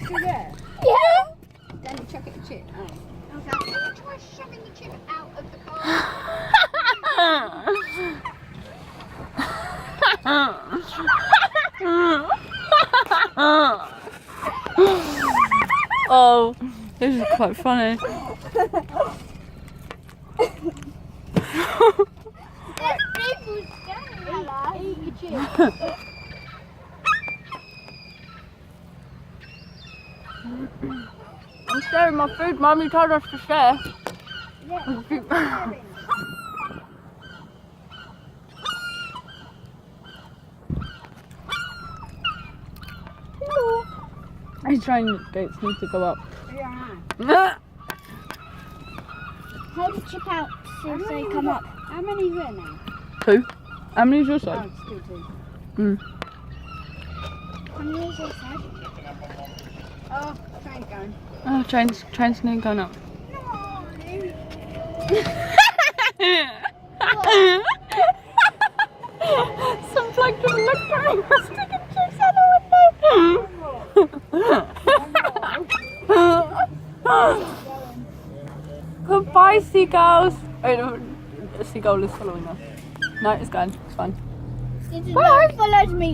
Still there? Yeah. Then you chuck it a chip. Oh. I was like, try shoving the chip out of the car. Oh, this is quite funny. Eat your chip. I'm sharing my food, Mum. You told us to share. Yeah. He's trying to gates need to go up. Yeah. Hold the chip out so they come up. How many is there now? 2. How many is your Oh, side? it's still 2. Mm. How many is your side? Oh, train's going. Oh, train's nearly going up. Some bloke just looked at me for sticking chips out the window. Goodbye, seagulls. Wait, no, a seagull is following us. No, it's gone. It's fine. Bye. Follows me.